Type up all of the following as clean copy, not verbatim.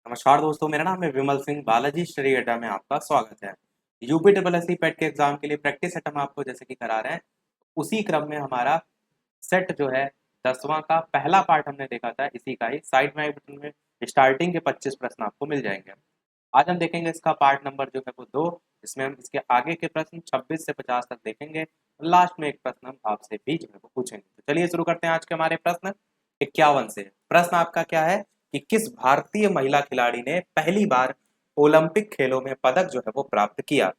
नमस्कार दोस्तों, मेरा नाम है विमल सिंह। बालाजी स्टडी अड्डा में आपका स्वागत है। यूपी ट्रिपल एस सी पेट के एग्जाम के लिए प्रैक्टिस सेट हम आपको जैसे कि करा रहे हैं, उसी क्रम में हमारा सेट जो है 10वां का पहला पार्ट हमने देखा था। इसी का ही साइड में आई बटन में स्टार्टिंग के 25 प्रश्न आपको मिल जाएंगे। आज हम देखेंगे इसका पार्ट नंबर जो है वो 2, जिसमें हम इसके आगे के प्रश्न 26 से 50 तक देखेंगे और लास्ट में एक प्रश्न हम आपसे भी जो है वो पूछेंगे। तो चलिए शुरू करते हैं आज के हमारे प्रश्न 51 से। प्रश्न आपका क्या है कि किस भारतीय महिला खिलाड़ी ने पहली बार ओलंपिक खेलों में पदक जो है वो प्राप्त किया?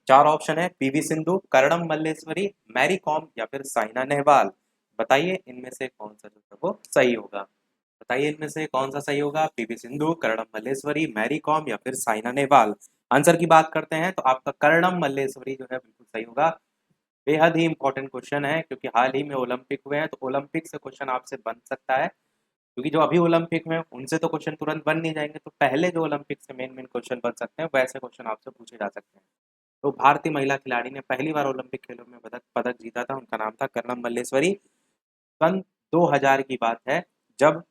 चार ऑप्शन है, पीवी सिंधु, कर्णम मल्लेश्वरी, मैरी कॉम या फिर साइना नेहवाल। बताइए इनमें से कौन सा जो है वो सही होगा। बताइए इनमें से कौन सा सही होगा, पीवी सिंधु, कर्णम मल्लेश्वरी, मैरी कॉम या फिर साइना नेहवाल। आंसर की बात करते हैं तो आपका कर्णम मल्लेश्वरी जो है बिल्कुल सही होगा। बेहद ही इंपॉर्टेंट क्वेश्चन है क्योंकि हाल ही में ओलंपिक हुए हैं, तो ओलंपिक से क्वेश्चन आपसे बन सकता है। क्योंकि जो अभी ओलंपिक में उनसे तो क्वेश्चन तुरंत बन नहीं जाएंगे, तो पहले जो ओलंपिक से मेन मेन क्वेश्चन बन सकते हैं वैसे क्वेश्चन आपसे पूछे जा सकते हैं। तो भारतीय महिला खिलाड़ी ने पहली बार ओलंपिक खेलों में पदक पदक जीता था, उनका नाम था कर्णम मल्लेश्वरी। सन 2000 की बात है, जब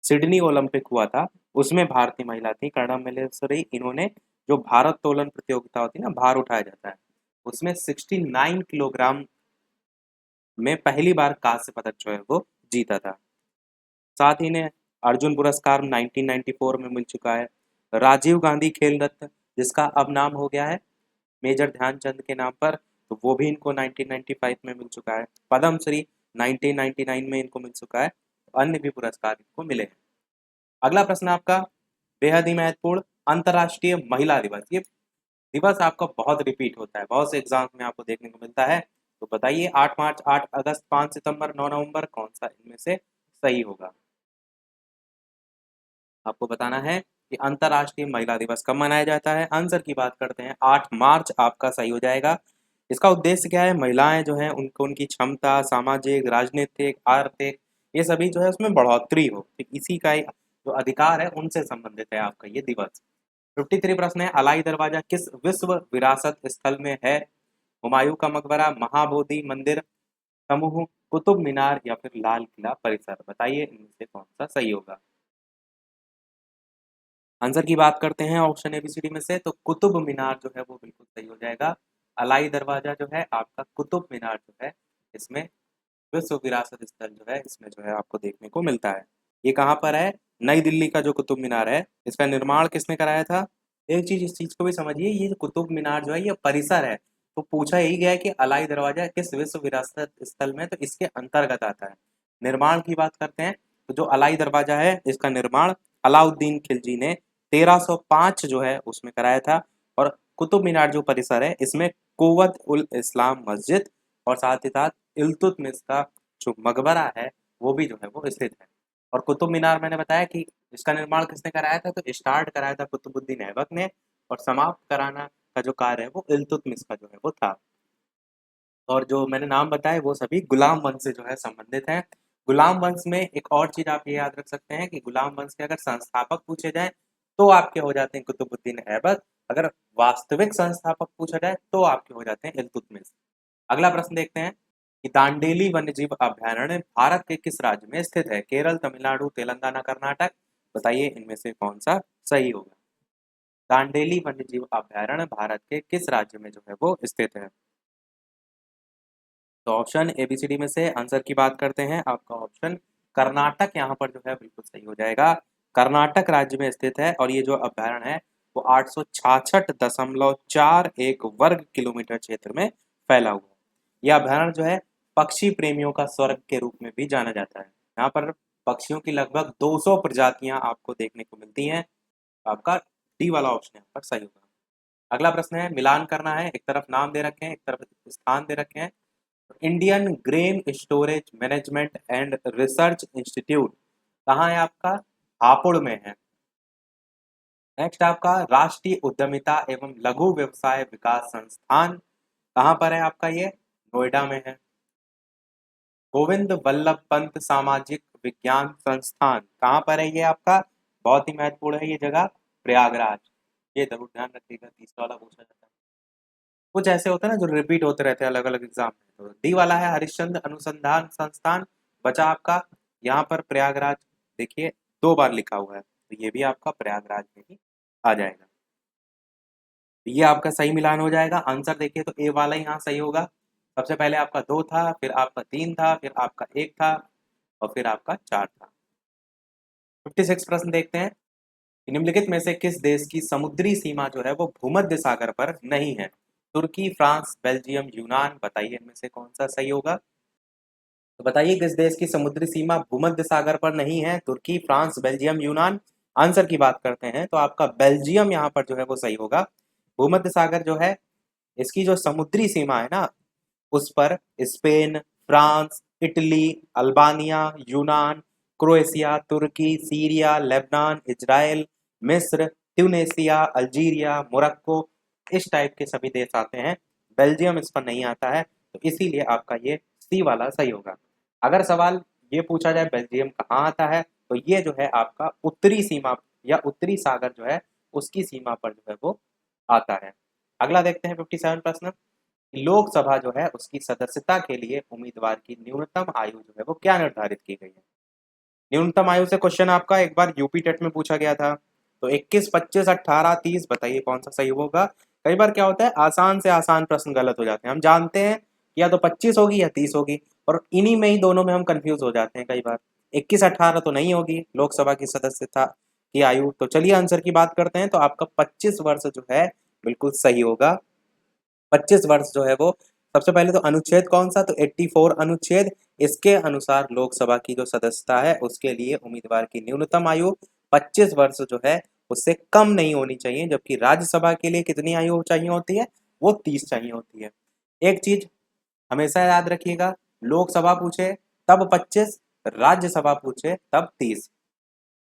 सिडनी ओलंपिक हुआ था, उसमें भारतीय महिला थी कर्णम मल्लेश्वरी। इन्होंने जो भारोत्तोलन प्रतियोगिता होती है ना, भार उठाया जाता है, उसमें 69 किलोग्राम में पहली बार कांस्य पदक जो है वो जीता था। साथ ही इन्हें अर्जुन पुरस्कार 1994 में मिल चुका है। राजीव गांधी खेल रत्न, जिसका अब नाम हो गया है मेजर ध्यानचंद के नाम पर, तो वो भी इनको 1995 में मिल चुका है। पद्म श्री 1999 में इनको मिल चुका है। अन्य भी पुरस्कार इनको मिले हैं। अगला प्रश्न आपका बेहद ही महत्वपूर्ण, अंतर्राष्ट्रीय महिला दिवस। ये दिवस आपका बहुत रिपीट होता है, बहुत से एग्जाम में आपको देखने को मिलता है। तो बताइए 8 मार्च, 8 अगस्त, 5 सितंबर, 9 नवंबर, कौन सा इनमें से सही होगा? आपको बताना है कि अंतर्राष्ट्रीय महिला दिवस कब मनाया जाता है। आंसर की बात करते हैं, 8 मार्च आपका सही हो जाएगा। इसका उद्देश्य क्या है? महिलाएं जो हैं उनको उनकी क्षमता, सामाजिक, राजनीतिक, आर्थिक, ये सभी जो है उसमें बढ़ोतरी हो, ठीक इसी का ही जो अधिकार है उनसे संबंधित है आपका ये दिवस। 53 प्रश्न है, अलाई दरवाजा किस विश्व विरासत स्थल में है? हुमायूं का मकबरा, महाबोधि मंदिर समूह, कुतुब मीनार या फिर लाल किला परिसर। बताइए इनमें से कौन सा सही होगा। आंसर की बात करते हैं ऑप्शन एबीसीडी में से, तो कुतुब मीनार जो है वो बिल्कुल सही हो जाएगा। अलाई दरवाजा जो है आपका कुतुब मीनार जो है इसमें विश्व विरासत स्थल जो है इसमें जो है आपको देखने को मिलता है। ये कहाँ पर है? नई दिल्ली का जो कुतुब मीनार है, इसका निर्माण किसने कराया था? एक चीज, इस चीज को भी समझिए, ये जो कुतुब मीनार जो है ये परिसर है। तो पूछा यही गया है कि अलाई दरवाजा किस विश्व विरासत स्थल में, तो इसके अंतर्गत आता है। निर्माण की बात करते हैं तो जो अलाई दरवाजा है इसका निर्माण अलाउद्दीन खिलजी ने 1305 जो है उसमें कराया था। और कुतुब मीनार जो परिसर है इसमें कुव्वत उल इस्लाम मस्जिद और साथ ही साथ इल्तुतमिश का जो मकबरा है वो भी जो है वो स्थित है। और कुतुब मीनार मैंने बताया कि इसका निर्माण किसने कराया था, तो स्टार्ट कराया था कुतुबुद्दीन ऐबक ने, और समाप्त कराना का जो कार्य है वो इल्तुतमिश का जो है वो था। और जो मैंने नाम बताए वो सभी गुलाम वंश से जो है संबंधित हैं। गुलाम वंश में एक और चीज आप ये याद रख सकते हैं कि गुलाम वंश के अगर संस्थापक पूछे जाए तो आपके हो जाते हैं कुतुबुद्दीन ऐबक। अगर वास्तविक संस्थापक पूछा जाए तो आपके हो जाते हैं इल्तुतमिश। अगला प्रश्न देखते हैं कि दांडेली वन्यजीव अभयारण्य भारत के किस राज्य में स्थित है? केरल, तमिलनाडु, तेलंगाना, कर्नाटक। बताइए इनमें से कौन सा सही होगा। दांडेली वन्यजीव अभयारण्य भारत के किस राज्य में जो है वो स्थित है? तो ऑप्शन एबीसीडी में से आंसर की बात करते हैं, आपका ऑप्शन कर्नाटक यहाँ पर जो है बिल्कुल सही हो जाएगा। कर्नाटक राज्य में स्थित है और ये जो अभयारण्य है वो 866.41 वर्ग किलोमीटर क्षेत्र में फैला हुआ है। यह अभयारण्य जो है पक्षी प्रेमियों का स्वर्ग के रूप में भी जाना जाता है। यहाँ पर पक्षियों की लगभग 200 प्रजातियां आपको देखने को मिलती हैं। आपका डी वाला ऑप्शन यहाँ पर सही होगा। अगला प्रश्न है, मिलान करना है, एक तरफ नाम दे रखे हैं, एक तरफ स्थान दे रखे हैं। Indian grain storage management and research institute कहाँ है आपका? हापुड़ में है। नेक्स्ट आपका राष्ट्रीय उद्यमिता एवं लघु व्यवसाय विकास संस्थान कहाँ पर है आपका? ये नोएडा में है। गोविंद वल्लभ पंत सामाजिक विज्ञान संस्थान कहाँ पर है ये आपका? बहुत ही महत्वपूर्ण है ये जगह, प्रयागराज। ये जरूर ध्यान रखिएगा, तीसरा वाला पूछा जाता है। कुछ ऐसे होते हैं ना जो रिपीट होते रहते हैं अलग अलग एग्जाम में। तो डी वाला है हरिश्चंद्र अनुसंधान संस्थान, बचा आपका यहाँ पर प्रयागराज। देखिए 2 बार लिखा हुआ है, तो तो ये भी आपका प्रयागराज में ही आ जाएगा। ये आपका सही मिलान हो जाएगा। आंसर देखिए तो ए वाला यहाँ सही होगा। सबसे पहले आपका 2 था, फिर आपका 3 था, फिर आपका 1 था और फिर आपका 4 था। 56 प्रश्न देखते हैं। निम्नलिखित में से किस देश की समुद्री सीमा जो है वो भूमध्य सागर पर नहीं है? तुर्की, फ्रांस, बेल्जियम, यूनान। बताइए इनमें से कौन सा सही होगा। तो बताइए किस देश की समुद्री सीमा भूमध्य सागर पर नहीं है? तुर्की, फ्रांस, बेल्जियम, यूनान। आंसर की बात करते हैं तो आपका बेल्जियम यहाँ पर जो है वो सही होगा। भूमध्य सागर जो है इसकी जो समुद्री सीमा है ना उस पर स्पेन, फ्रांस, इटली, अल्बानिया, यूनान, क्रोएशिया, तुर्की, सीरिया, लेबनान, इजराइल, मिस्र, ट्यूनेशिया, अल्जीरिया, मोरक्को, इस टाइप के सभी देश आते हैं। बेल्जियम इस पर नहीं आता है, तो इसीलिए आपका ये सी वाला सही होगा। अगर सवाल ये पूछा जाए बेल्जियम कहाँ आता है, तो ये जो है आपका उत्तरी सीमा या उत्तरी सागर जो है उसकी सीमा पर जो है वो आता है। अगला देखते हैं 57 प्रश्न। लोकसभा जो है उसकी सदस्यता के लिए उम्मीदवार की न्यूनतम आयु जो है वो क्या निर्धारित की गई है? न्यूनतम आयु से क्वेश्चन आपका एक बार यूपी टेट में पूछा गया था। तो 21, 25, 18, 30 बताइए कौन सा सही होगा। कई बार क्या होता है आसान से आसान प्रश्न गलत हो जाते हैं। हम जानते हैं कि या तो 25 होगी या 30 होगी और इन्हीं में ही दोनों में हम कंफ्यूज हो जाते हैं कई बार। 21, 18 तो नहीं होगी लोकसभा की सदस्यता की आयु। तो चलिए आंसर की बात करते हैं। तो आपका 25 वर्ष जो है बिल्कुल सही होगा। 25 वर्ष जो है वो सबसे पहले तो अनुच्छेद कौन सा, तो 84 अनुच्छेद, इसके अनुसार लोकसभा की जो सदस्यता है उसके लिए उम्मीदवार की न्यूनतम आयु 25 वर्ष जो है उससे कम नहीं होनी चाहिए, जबकि राज्यसभा के लिए कितनी आयु चाहिए होती है, वो 30 चाहिए होती है। एक चीज हमेशा याद रखिएगा, लोकसभा पूछे तब 25, राज्यसभा पूछे तब 30।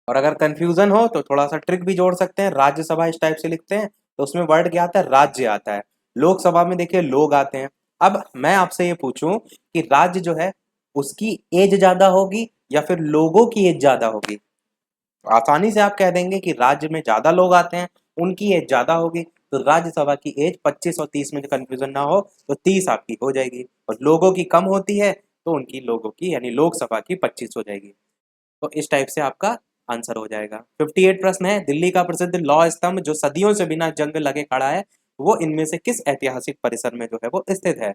और अगर कंफ्यूजन हो तो थोड़ा सा ट्रिक भी जोड़ सकते हैं। राज्यसभा इस टाइप से लिखते हैं तो उसमें वर्ड क्या आता है, राज्य आता है। लोकसभा में देखिए लोग आते हैं। अब मैं आपसे ये पूछूं कि राज्य जो है उसकी एज ज्यादा होगी या फिर लोगों की एज ज्यादा होगी? तो आसानी से आप कह देंगे कि राज्य में ज्यादा लोग आते हैं, उनकी एज ज्यादा होगी। तो राज्यसभा की एज 25 और 30 में कंफ्यूजन ना हो तो 30 आपकी हो जाएगी, और लोगों की कम होती है तो उनकी लोगों की यानी लोकसभा की 25 हो जाएगी। तो इस टाइप से आपका आंसर हो जाएगा। 58 प्रश्न है। दिल्ली का प्रसिद्ध लौह स्तंभ जो सदियों से बिना जंग लगे खड़ा है वो इनमें से किस ऐतिहासिक परिसर में जो है वो स्थित है?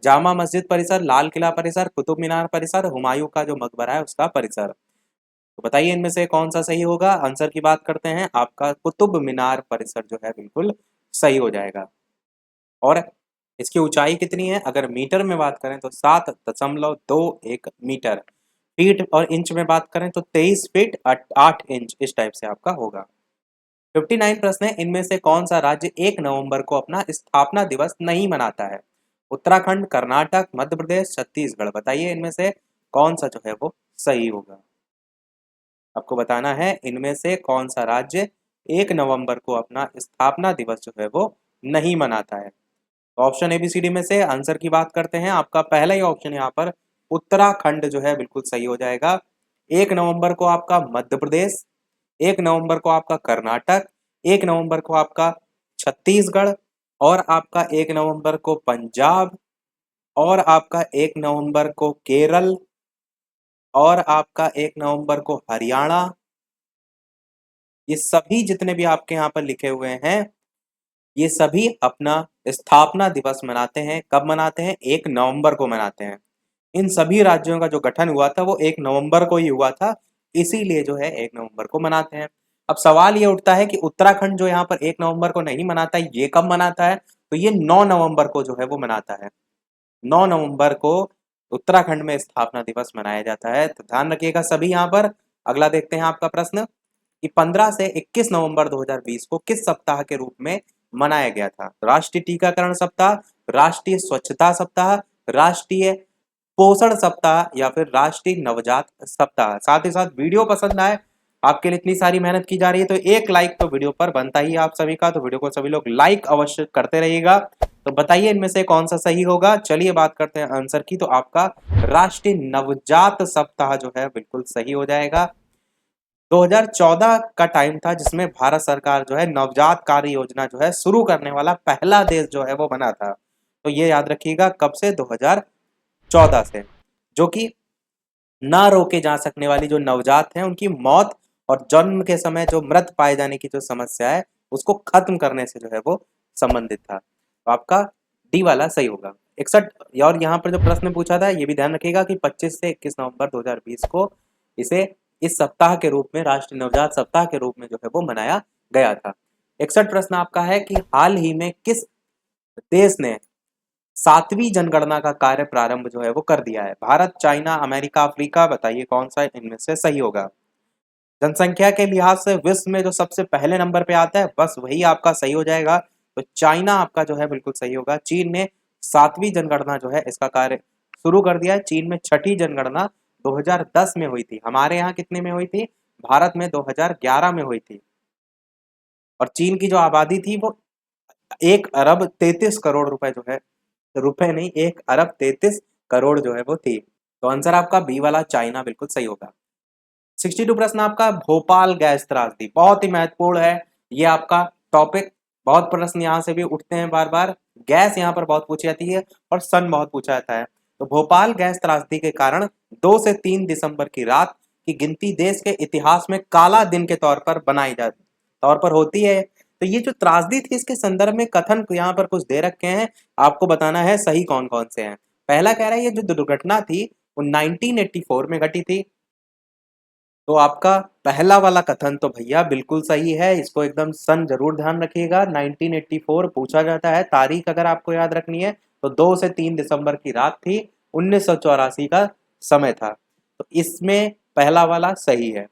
जामा मस्जिद परिसर, लाल किला परिसर, कुतुब मीनार परिसर, हुमायूं का जो मकबरा है उसका परिसर। तो बताइए इनमें से कौन सा सही होगा। आंसर की बात करते हैं, आपका कुतुब मीनार परिसर जो है बिल्कुल सही हो जाएगा। और इसकी ऊंचाई कितनी है, अगर मीटर में बात करें तो 7.21 मीटर। फीट और इंच में बात करें तो 23 फीट 8 इंच, इस टाइप से आपका होगा। 59 प्रश्न है। इनमें से कौन सा राज्य 1 नवंबर को अपना स्थापना दिवस नहीं मनाता है? उत्तराखंड, कर्नाटक, मध्य प्रदेश, छत्तीसगढ़। बताइए इनमें से कौन सा जो है वो सही होगा। आपको बताना है इनमें से कौन सा राज्य 1 नवंबर को अपना स्थापना दिवस जो है वो नहीं मनाता है। तो ऑप्शन एबीसीडी में से आंसर की बात करते हैं। आपका पहला ही ऑप्शन यहाँ पर उत्तराखंड जो है बिल्कुल सही हो जाएगा। 1 नवंबर को आपका मध्य प्रदेश, 1 नवंबर को आपका कर्नाटक, 1 नवंबर को आपका छत्तीसगढ़, और आपका 1 नवंबर को पंजाब, और आपका 1 नवंबर को केरल, और आपका 1 नवंबर को हरियाणा। ये सभी जितने भी आपके यहाँ पर लिखे हुए हैं ये सभी अपना स्थापना दिवस मनाते हैं। कब मनाते हैं? 1 नवंबर को मनाते हैं। इन सभी राज्यों का जो गठन हुआ था वो 1 नवंबर को ही हुआ था, इसीलिए जो है 1 नवंबर को मनाते हैं। अब सवाल ये उठता है कि उत्तराखंड जो यहाँ पर 1 नवंबर को नहीं मनाता है ये कब मनाता है? तो ये 9 नवंबर को जो है वो मनाता है। 9 नवंबर को उत्तराखंड में स्थापना दिवस मनाया जाता है, तो ध्यान रखिएगा सभी यहाँ पर। अगला देखते हैं आपका प्रश्न कि 15 से 21 नवंबर 2020 को किस सप्ताह के रूप में मनाया गया था? राष्ट्रीय टीकाकरण सप्ताह, राष्ट्रीय स्वच्छता सप्ताह, राष्ट्रीय पोषण सप्ताह, या फिर राष्ट्रीय नवजात सप्ताह। साथ ही साथ वीडियो पसंद आए, आपके लिए इतनी सारी मेहनत की जा रही है तो एक लाइक तो वीडियो पर बनता ही है आप सभी का। तो वीडियो को सभी लोग लाइक अवश्य करते रहिएगा। तो बताइए इनमें से कौन सा सही होगा। चलिए बात करते हैं आंसर की। तो आपका राष्ट्रीय नवजात सप्ताह जो है बिल्कुल सही हो जाएगा। 2014 का टाइम था जिसमें भारत सरकार जो है नवजात कार्य योजना जो है शुरू करने वाला पहला देश जो है वो बना था। तो ये याद रखिएगा कब से, 2014 से। जो कि ना रोके जा सकने वाली जो नवजात हैं उनकी मौत और जन्म के समय जो मृत पाए जाने की जो समस्या है उसको खत्म करने से जो है वो संबंधित था। तो आपका डी वाला सही होगा। 61। और यहाँ पर जो प्रश्न पूछा था ये भी ध्यान रखिएगा कि 25 से 21 नवंबर 2020 को इसे इस सप्ताह के रूप में, राष्ट्रीय नवजात सप्ताह के रूप में जो है वो मनाया गया था। 61 प्रश्न आपका है कि हाल ही में किस देश ने 7वीं जनगणना का कार्य प्रारंभ जो है वो कर दिया है? भारत, चाइना, अमेरिका, अफ्रीका, बताइए कौन सा इनमें से सही होगा। जनसंख्या के लिहाज से विश्व में जो सबसे पहले नंबर पे आता है बस वही आपका सही हो जाएगा। तो चाइना आपका जो है बिल्कुल सही होगा। चीन ने 7वीं जनगणना जो है इसका कार्य शुरू कर दिया है। चीन में 6ठी जनगणना 2010 में हुई थी। हमारे यहाँ कितने में हुई थी? भारत में 2011 में हुई थी। और चीन की जो आबादी थी वो 1 अरब 33 करोड़ रुपए जो है, रुपए नहीं, 1 अरब 33 करोड़ जो है वो थी। तो आंसर आपका बी वाला चाइना बिल्कुल सही होगा। 62 प्रश्न आपका भोपाल गैस त्रासदी, बहुत ही महत्वपूर्ण है ये आपका टॉपिक। बहुत प्रश्न यहाँ से भी उठते हैं बार बार। गैस यहाँ पर बहुत पूछी जाती है और सन बहुत पूछा जाता है। तो भोपाल गैस त्रासदी के कारण 2 से 3 दिसंबर की रात की गिनती देश के इतिहास में काला दिन के तौर पर तौर पर होती है। तो ये जो त्रासदी थी इसके संदर्भ में कथन यहाँ पर कुछ दे रखे हैं, आपको बताना है सही कौन कौन से हैं। पहला कह रहा है ये जो दुर्घटना थी वो 1984 में घटी थी। तो आपका पहला वाला कथन तो भैया बिल्कुल सही है। इसको एकदम सन जरूर ध्यान रखिएगा। 1984 पूछा जाता है। तारीख अगर आपको याद रखनी है तो 2 से 3 दिसंबर की रात थी। 1984 का समय था। तो इसमें पहला वाला सही है।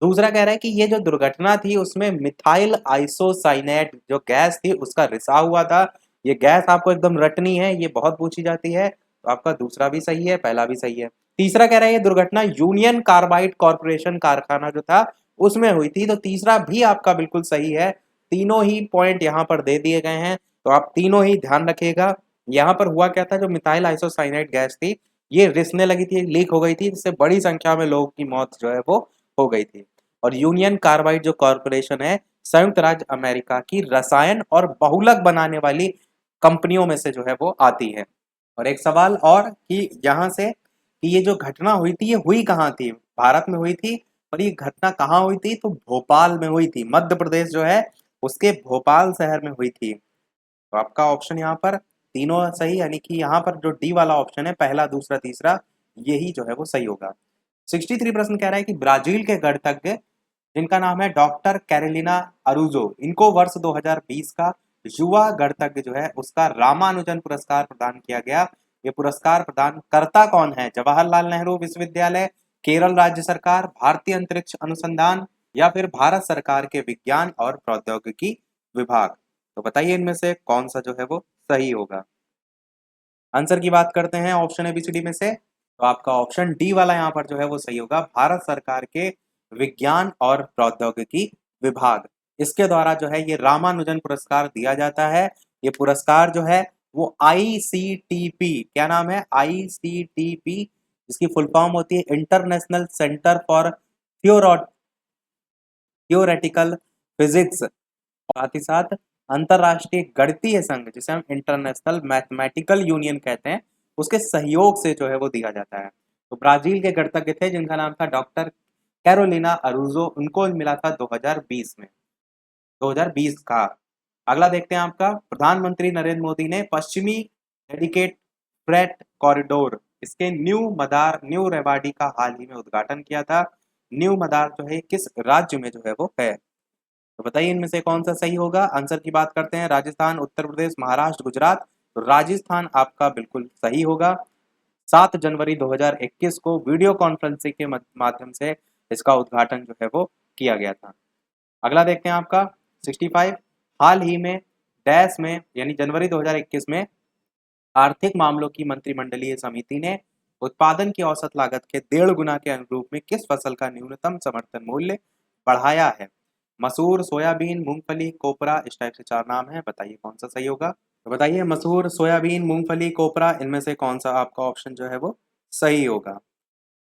दूसरा कह रहा है कि ये जो दुर्घटना थी उसमें मिथाइल आइसोसाइनेट जो गैस थी उसका रिसाव हुआ था। ये गैस आपको एकदम रटनी है, ये बहुत पूछी जाती है। तो आपका दूसरा भी सही है, पहला भी सही है। तीसरा कह रहा है ये दुर्घटना यूनियन कार्बाइड कॉर्पोरेशन कारखाना जो था उसमें हुई थी। तो तीसरा भी आपका बिल्कुल सही है। तीनों ही पॉइंट यहाँ पर दे दिए गए हैं, तो आप तीनों ही ध्यान रखिएगा। यहाँ पर हुआ क्या था, जो मिथाइल आइसोसाइनेट गैस थी ये रिसने लगी थी, लीक हो गई थी, जिससे बड़ी संख्या में लोगों की मौत जो है वो हो गई थी। और यूनियन कार्बाइड जो कॉर्पोरेशन है संयुक्त राज्य अमेरिका की रसायन और बहुलक बनाने वाली कंपनियों में से जो है वो आती है। और एक सवाल और कि यहाँ से कि ये जो घटना हुई थी ये हुई कहाँ थी? भारत में हुई थी। और ये घटना कहाँ हुई थी? तो भोपाल में हुई थी। मध्य प्रदेश जो है उसके भोपाल शहर में हुई थी। तो आपका ऑप्शन यहाँ पर तीनों सही, यानी कि यहाँ पर जो डी वाला ऑप्शन है पहला, दूसरा, तीसरा, यही जो है वो सही होगा। 63 प्रश्न कह रहा है कि ब्राजील के गणितज्ञ जिनका नाम है डॉक्टर कैरोलिना अरूजो, इनको वर्ष 2020 का युवा गणितज्ञ जो है उसका रामानुजन पुरस्कार प्रदान किया गया। ये पुरस्कार प्रदान करता कौन है? जवाहरलाल नेहरू विश्वविद्यालय, केरल राज्य सरकार, भारतीय अंतरिक्ष अनुसंधान, या फिर भारत सरकार के विज्ञान और प्रौद्योगिकी विभाग। तो बताइए इनमें से कौन सा जो है वो सही होगा। आंसर की बात करते हैं ऑप्शन एबीसीडी में से, तो आपका ऑप्शन डी वाला यहाँ पर जो है वो सही होगा। भारत सरकार के विज्ञान और प्रौद्योगिकी विभाग, इसके द्वारा जो है ये रामानुजन पुरस्कार दिया जाता है। ये पुरस्कार जो है वो ICTP, क्या नाम है? ICTP, इसकी फुल फॉर्म होती है international centre for theoretical physics. साथ ही साथ अंतरराष्ट्रीय गणितीय संघ, जिसे हम इंटरनेशनल मैथमेटिकल यूनियन कहते हैं, उसके सहयोग से जो है वो दिया जाता है। तो ब्राजील के गणितज्ञ थे जिनका नाम था डॉक्टर कैरोलिना अरूजो, उनको मिला था 2020 में, 2020 का। अगला देखते हैं आपका, प्रधानमंत्री नरेंद्र मोदी ने पश्चिमी डेडिकेट फ्रेट कॉरिडोर, इसके न्यू रेवाड़ी का हाल ही में उद्घाटन किया था। न्यू मदार जो है किस राज्य में जो है वो है? तो बताइए इनमें से कौन सा सही होगा। आंसर की बात करते हैं, राजस्थान, उत्तर प्रदेश, महाराष्ट्र, गुजरात। तो राजस्थान आपका बिल्कुल सही होगा। 7 जनवरी 2021 को वीडियो कॉन्फ्रेंसिंग के माध्यम से इसका उद्घाटन जो है वो किया गया था। अगला देखते हैं आपका 65, हाल ही में डैश में यानी जनवरी 2021 में आर्थिक मामलों की मंत्रिमंडलीय समिति ने उत्पादन की औसत लागत के 1.5 गुना के अनुरूप में किस फसल का न्यूनतम समर्थन मूल्य बढ़ाया है? मसूर, सोयाबीन, मूंगफली, कोपरा, इस टाइप से 4 नाम है, बताइए कौन सा सही होगा। तो बताइए मसूर, सोयाबीन, मूंगफली, कोपरा, इनमें से कौन सा आपका ऑप्शन जो है वो सही होगा।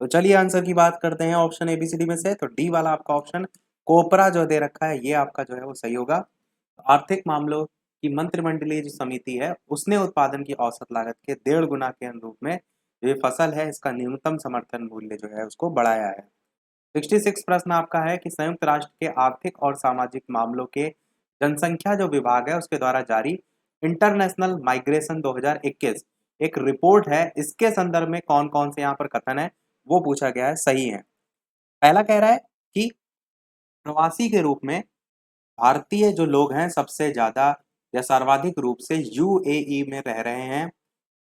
तो चलिए आंसर की बात करते हैं ऑप्शन एबीसीडी में से। तो डी वाला आपका ऑप्शन कोपरा जो दे रखा है ये आपका जो है वो सही होगा। आर्थिक मामलों की मंत्रिमंडलीय जो समिति है उसने उत्पादन की औसत लागत के 1.5 गुना के अनुरूप में ये फसल है इसका न्यूनतम समर्थन मूल्य जो है उसको बढ़ाया है। 66 प्रश्न आपका है कि संयुक्त राष्ट्र के आर्थिक और सामाजिक मामलों के जनसंख्या जो विभाग है उसके द्वारा जारी इंटरनेशनल माइग्रेशन 2021 एक रिपोर्ट है, इसके संदर्भ में कौन कौन से यहाँ पर कथन है वो पूछा गया है, सही है। पहला कह रहा है कि प्रवासी के रूप में भारतीय जो लोग हैं सबसे ज्यादा या सर्वाधिक रूप से यूएई में रह रहे हैं।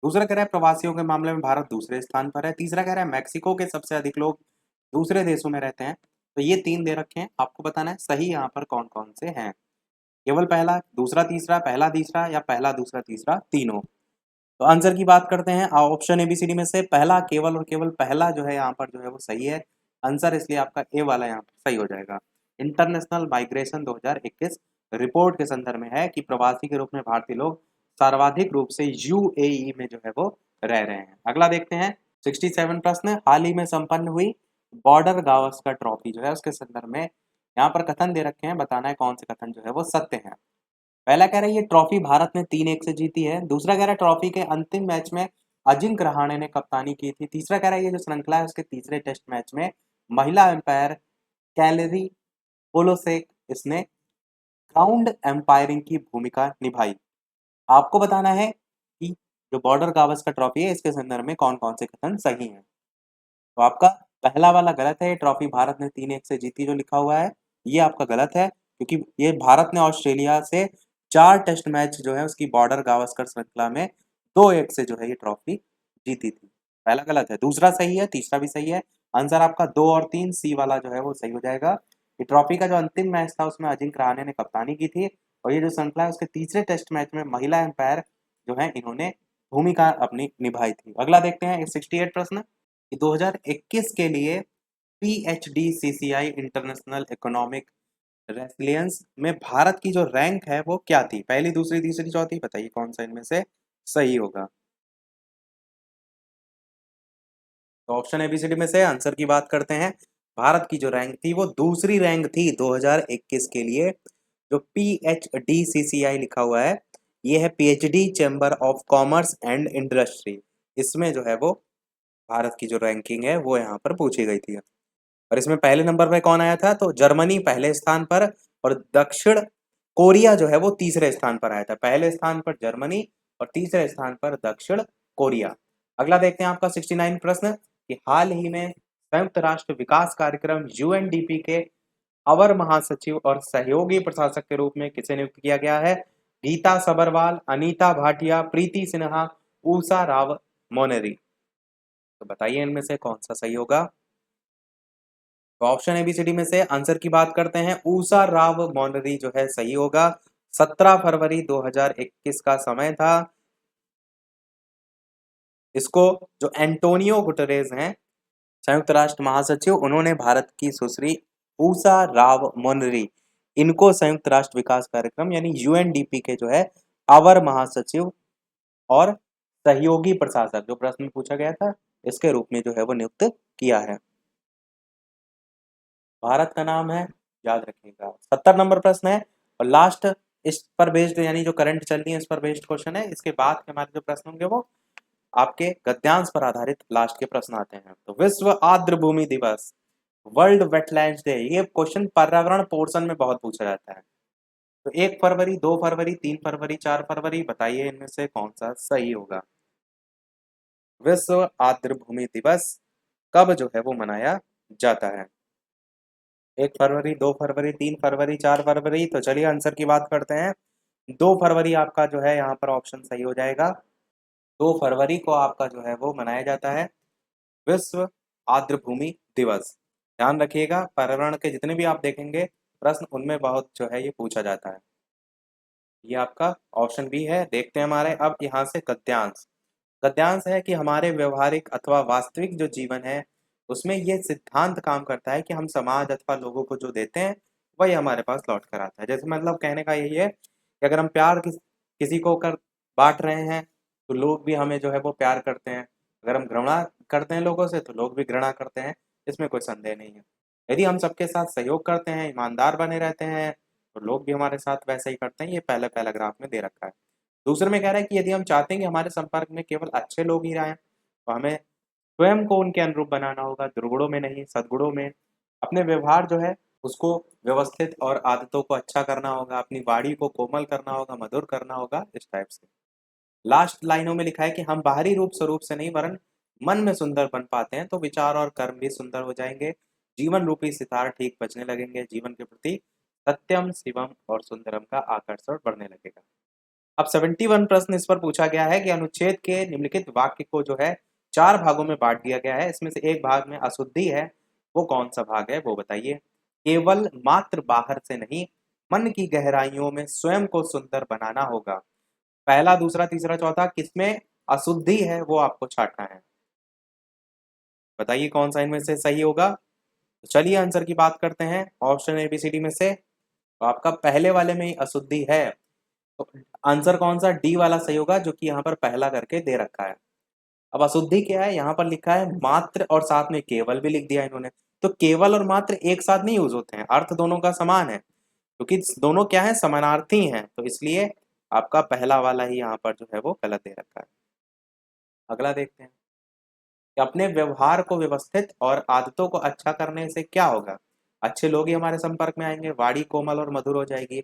दूसरा कह रहा है प्रवासियों के मामले में भारत दूसरे स्थान पर है। तीसरा कह रहा है मैक्सिको के सबसे अधिक लोग दूसरे देशों में रहते हैं। तो ये 3 दे रखे हैं, आपको बताना है सही यहाँ पर कौन कौन से हैं। केवल पहला, दूसरा, तीसरा, पहला तीसरा या पहला दूसरा तीसरा तीनों। तो आंसर की बात करते हैं, ऑप्शन एबीसीडी में से पहला केवल और केवल पहला जो है यहाँ पर जो है वो सही है आंसर, इसलिए आपका ए वाला यहाँ पर सही हो जाएगा। इंटरनेशनल माइग्रेशन 2021 रिपोर्ट के संदर्भ में है कि प्रवासी के रूप में भारतीय लोग सर्वाधिक रूप से यूएई में जो है वो रह रहे हैं। अगला देखते हैं 67 प्रश्न, हाल ही में संपन्न हुई बॉर्डर गावस्कर ट्रॉफी जो है उसके संदर्भ में यहाँ पर कथन दे रखे हैं, बताना है कौन से कथन जो है वो सत्य है। पहला कह रहा है ये ट्रॉफी भारत ने 3-1 से जीती है। दूसरा कह रहा है ट्रॉफी के अंतिम मैच में अजिंक्य रहाणे ने कप्तानी की थी। तीसरा कह रहा है ये जो श्रृंखला है उसके तीसरे टेस्ट मैच में महिला एम्पायर कैलरी पोलोसेक इसने ग्राउंड एम्पायरिंग की भूमिका निभाई। आपको बताना है कि जो बॉर्डर गावस्कर ट्रॉफी है इसके संदर्भ में कौन कौन से कथन सही हैं। तो आपका पहला वाला गलत है, ये ट्रॉफी भारत ने 3-1 से जीती जो लिखा हुआ है ये आपका गलत है, क्योंकि ये भारत ने ऑस्ट्रेलिया से 4 टेस्ट मैच जो है उसकी बॉर्डर गावस्कर श्रृंखला में 2-1 से जो है ये ट्रॉफी जीती थी। पहला गलत है, दूसरा सही है, तीसरा भी सही है। आंसर आपका 2 और 3 सी वाला जो है वो सही हो जाएगा। ये ट्रॉफी का जो अंतिम मैच था उसमें अजिंक्य रहाणे ने कप्तानी की थी और ये जो श्रृंखला है उसके तीसरे टेस्ट मैच में महिला एम्पायर जो है इन्होंने भूमिका अपनी निभाई थी। अगला देखते हैं 68 प्रश्न, 2021 के लिए PHDCCI इंटरनेशनल इकोनॉमिक रेसिलियंस में भारत की जो रैंक है वो क्या थी? पहली, दूसरी, तीसरी, चौथी, बताइए कौन सा इनमें से सही होगा। तो ऑप्शन एबीसीडी में से आंसर की बात करते हैं। भारत की जो रैंक थी वो दूसरी रैंक थी 2021 के लिए। जो PHDCCI लिखा हुआ है ये है PhD chamber of commerce and industry, इसमें जो है वो भारत की जो रैंकिंग है वो यहाँ पर पूछी गई थी। और इसमें पहले नंबर पे कौन आया था? तो जर्मनी पहले स्थान पर और दक्षिण कोरिया जो है वो तीसरे स्थान पर आया था। पहले स्थान पर जर्मनी और तीसरे स्थान पर दक्षिण कोरिया। अगला देखते हैं आपका 69 प्रश्न कि हाल ही में संयुक्त राष्ट्र विकास कार्यक्रम UNDP के अवर महासचिव और सहयोगी प्रशासक के रूप में किसे नियुक्त किया गया है? गीता सबरवाल, अनीता भाटिया, प्रीति सिन्हा, ऊषा राव मोनेरी। तो बताइए इनमें से कौन सा सही होगा। तो ऑप्शन एबीसीडी में से आंसर की बात करते हैं, ऊषा राव मोनरी जो है सही होगा। 17 फरवरी 2021 का समय था। इसको जो एंटोनियो गुटरेज हैं संयुक्त राष्ट्र महासचिव, उन्होंने भारत की सुश्री ऊषा राव मोनरी इनको संयुक्त राष्ट्र विकास कार्यक्रम यानी UNDP के जो है अवर महासचिव और सहयोगी प्रशासक, जो प्रश्न पूछा गया था इसके रूप में जो है वो नियुक्त किया है। भारत का नाम है, याद रखिएगा। 70 नंबर प्रश्न है और लास्ट इस पर बेस्ड यानी जो करंट चल रही है इस पर बेस्ड क्वेश्चन है। इसके बाद के हमारे जो प्रश्न होंगे वो आपके गद्यांश पर आधारित लास्ट के प्रश्न आते हैं। तो विश्व आर्द्र भूमि दिवस, वर्ल्ड वेटलैंड्स डे, ये क्वेश्चन पर्यावरण पोर्शन में बहुत पूछा जाता है। तो 1 फरवरी, 2 फरवरी, 3 फरवरी, 4 फरवरी, बताइए इनमें से कौन सा सही होगा। विश्व आर्द्र भूमि दिवस कब जो है वो मनाया जाता है? 1 फरवरी, 2 फरवरी, 3 फरवरी, 4 फरवरी। तो चलिए आंसर की बात करते हैं। 2 फरवरी आपका जो है यहाँ पर ऑप्शन सही हो जाएगा। 2 फरवरी को आपका जो है वो मनाया जाता है विश्व आर्द्र भूमि दिवस। ध्यान रखिएगा पर्यावरण के जितने भी आप देखेंगे प्रश्न उनमें बहुत जो है ये पूछा जाता है। ये आपका ऑप्शन बी है। देखते हैं हमारे अब यहाँ से गद्यांश। गद्यांश है कि हमारे व्यवहारिक अथवा वास्तविक जो जीवन है उसमें ये सिद्धांत काम करता है कि हम समाज अथवा लोगों को जो देते हैं वही हमारे पास लौट कर आता है। जैसे मतलब कहने का यही है कि अगर हम प्यार किसी को कर बांट रहे हैं तो लोग भी हमें जो है वो प्यार करते हैं। अगर हम घृणा करते हैं लोगों से तो लोग भी घृणा करते हैं, इसमें कोई संदेह नहीं है। यदि हम सबके साथ सहयोग करते हैं, ईमानदार बने रहते हैं तो लोग भी हमारे साथ वैसे ही करते हैं। ये पहले पहला ग्राफ में दे रखा है। दूसरे में कह रहा है कि यदि हम चाहते हैं कि हमारे संपर्क में केवल अच्छे लोग ही रहें तो हमें स्वयं को उनके अनुरूप बनाना होगा, दुर्गुणों में नहीं सद्गुणों में। अपने व्यवहार जो है उसको व्यवस्थित और आदतों को अच्छा करना होगा, अपनी वाणी को कोमल करना होगा, मधुर करना होगा, इस टाइप से। लास्ट लाइनों में लिखा है कि हम बाहरी रूप स्वरूप से नहीं वरन मन में सुंदर बन पाते हैं तो विचार और कर्म भी सुंदर हो जाएंगे, जीवन रूपी सितार ठीक बजने लगेंगे, जीवन के प्रति सत्यम शिवम और सुंदरम का आकर्षण बढ़ने लगेगा। अब 71 प्रश्न इस पर पूछा गया है कि अनुच्छेद के निम्नलिखित वाक्य को जो है 4 भागों में बांट दिया गया है, इसमें से एक भाग में अशुद्धि है, वो कौन सा भाग है वो बताइए। केवल मात्र बाहर से नहीं, मन की गहराइयों में स्वयं को सुंदर बनाना होगा। पहला, दूसरा, तीसरा, चौथा किसमें अशुद्धि है वो आपको छांटना है, बताइए कौन सा इनमें से सही होगा। तो चलिए आंसर की बात करते हैं, ऑप्शन एबीसीडी में से तो आपका पहले वाले में ही अशुद्धि है, तो आंसर कौन सा डी वाला सही होगा, जो कि यहाँ पर पहला करके दे रखा है। अब अशुद्धि क्या है, यहाँ पर लिखा है मात्र और साथ में केवल भी लिख दिया इन्होंने, तो केवल और मात्र एक साथ नहीं यूज होते हैं, अर्थ दोनों का समान है, क्योंकि दोनों क्या है समानार्थी हैं, तो इसलिए आपका पहला वाला ही यहाँ पर जो है वो गलत दे रखा है। अगला देखते हैं कि अपने व्यवहार को व्यवस्थित और आदतों को अच्छा करने से क्या होगा। अच्छे लोग ही हमारे संपर्क में आएंगे, वाणी कोमल और मधुर हो जाएगी,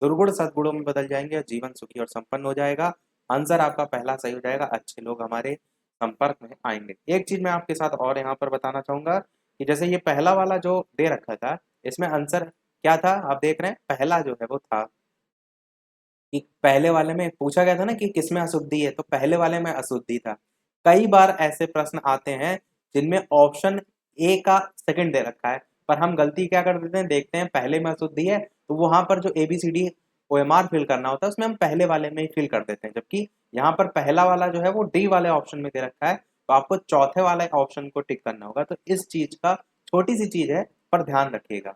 दुर्गुण सद्गुणों में बदल जाएंगे और जीवन सुखी और संपन्न हो जाएगा। आंसर आपका पहला सही हो जाएगा, अच्छे लोग हमारे संपर्क में आएंगे। एक चीज मैं आपके साथ और यहाँ पर बताना चाहूंगा कि जैसे ये पहला वाला जो दे रखा था, इसमें आंसर क्या था आप देख रहे हैं, पहला जो है वो था कि पहले वाले में पूछा गया था ना कि किसमें अशुद्धि है, तो पहले वाले में अशुद्धि था। कई बार ऐसे प्रश्न आते हैं जिनमें ऑप्शन ए का सेकंड दे रखा है, पर हम गलती क्या कर देते हैं, देखते हैं पहले में अशुद्धि है तो वहां पर जो एबीसीडी ओएमआर फिल करना होता है उसमें हम पहले वाले में ही फिल कर देते हैं, जबकि यहाँ पर पहला वाला जो है वो डी वाले ऑप्शन में दे रखा है, तो आपको चौथे वाले ऑप्शन को टिक करना होगा। तो इस चीज का छोटी सी चीज है पर ध्यान रखिएगा।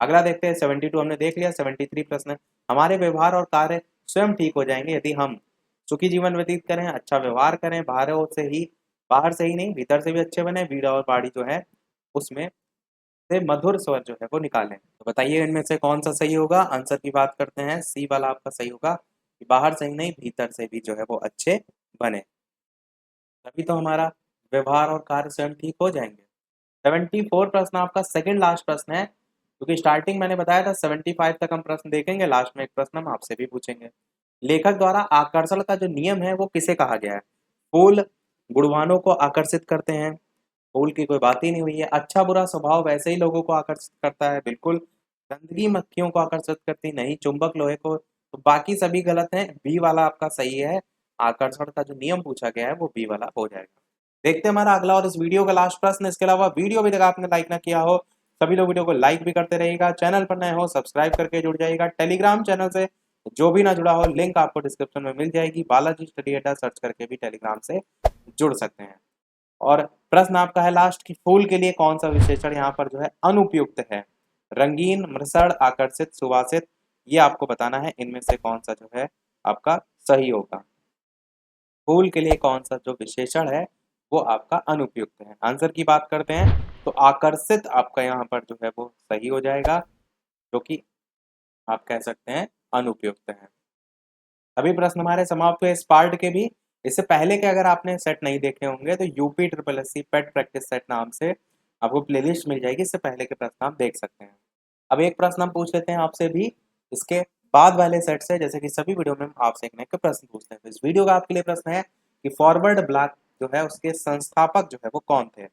अगला देखते हैं 72 हमने देख लिया। 73 प्रश्न, हमारे व्यवहार और कार्य स्वयं ठीक हो जाएंगे यदि हम सुखी जीवन व्यतीत करें, अच्छा व्यवहार करें, बाहर से ही नहीं भीतर से भी अच्छे बने, वीरा और बाड़ी जो है उसमें से मधुर स्वर जो है वो निकालें। तो बताइए इनमें से कौन सा सही होगा। आंसर की बात करते हैं, सी वाला आपका सही होगा कि बाहर से ही नहीं भीतर से भी जो है वो अच्छे बने, तभी तो हमारा व्यवहार और कार्य स्वयं ठीक हो जाएंगे। 74 प्रश्न आपका सेकंड लास्ट प्रश्न है, क्योंकि स्टार्टिंग मैंने बताया था 75 तक हम प्रश्न देखेंगे, लास्ट में एक प्रश्न हम आपसे भी पूछेंगे। लेखक द्वारा आकर्षण का जो नियम है वो किसे कहा गया है। फूल गुणवानों को आकर्षित करते हैं, फूल की कोई बात ही नहीं हुई है। अच्छा बुरा स्वभाव वैसे ही लोगों को आकर्षित करता है, बिल्कुल। गंदगी मक्खियों को आकर्षित करती नहीं, चुंबक लोहे को, तो बाकी सभी गलत हैं, बी वाला आपका सही है। आकर्षण का जो नियम पूछा गया है वो बी वाला हो जाएगा। देखते हैं हमारा अगला और इस वीडियो का लास्ट प्रश्न। इसके अलावा वीडियो अभी तक आपने लाइक ना किया हो, सभी लोग वीडियो को लाइक भी करते रहिएगा, चैनल पर नए हो सब्सक्राइब करके जुड़ जाइएगा। टेलीग्राम चैनल से जो भी ना जुड़ा हो लिंक आपको डिस्क्रिप्शन में मिल जाएगी, बालाजी स्टडी अड्डा सर्च करके भी टेलीग्राम से जुड़ सकते हैं। और प्रश्न आपका है लास्ट कि फूल के लिए कौन सा विशेषण यहाँ पर जो है अनुपयुक्त है। रंगीन, मृषण, आकर्षित, सुवासित, ये आपको बताना है इनमें से कौन सा जो है आपका सही होगा। फूल के लिए कौन सा जो विशेषण है वो आपका अनुपयुक्त है। आंसर की बात करते हैं तो आकर्षित आपका यहाँ पर जो है वो सही हो जाएगा, जो कि आप कह सकते हैं अनुपयुक्त है। अभी प्रश्न हमारे समाप्त हुए इस पार्ट के भी। इससे पहले के अगर आपने सेट नहीं देखे होंगे तो यूपी ट्रिपल एस सी पेट प्रैक्टिस सेट नाम से आपको प्लेलिस्ट मिल जाएगी, इससे पहले के प्रश्न आप देख सकते हैं। अब एक प्रश्न हम पूछ लेते हैं आपसे भी इसके बाद वाले सेट से, जैसे कि सभी वीडियो में हम आपसे एक नए प्रश्न पूछते हैं। तो इस वीडियो का आपके लिए प्रश्न है कि फॉरवर्ड ब्लॉक जो है उसके संस्थापक जो है वो कौन थे।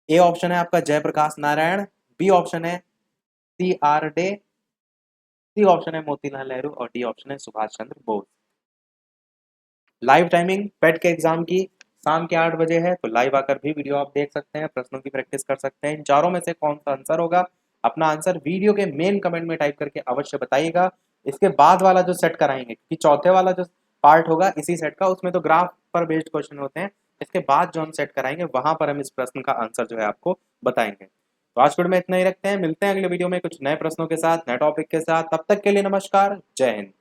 ए ऑप्शन है आपका जयप्रकाश नारायण, बी ऑप्शन है C R De, C option है मोतीलाल नेहरू और डी ऑप्शन है Subhash Chandra Bose. Live timing PET के एग्जाम की शाम के 8 बजे है, तो लाइव आकर भी वीडियो आप देख सकते हैं, प्रश्नों की प्रैक्टिस कर सकते हैं। इन चारों में से कौन सा आंसर होगा, अपना आंसर वीडियो के मेन कमेंट में टाइप करके अवश्य बताइएगा। इसके बाद वाला जो सेट कराएंगे, क्योंकि चौथे वाला जो पार्ट होगा इसी सेट का, उसमें तो ग्राफ पर बेस्ड क्वेश्चन होते हैं, इसके बाद जो हम सेट कराएंगे वहां पर हम इस प्रश्न का आंसर जो है आपको बताएंगे। तो आज वीडियो में इतना ही रखते हैं, मिलते हैं अगले वीडियो में कुछ नए प्रश्नों के साथ, नए टॉपिक के साथ। तब तक के लिए नमस्कार, जय हिंद।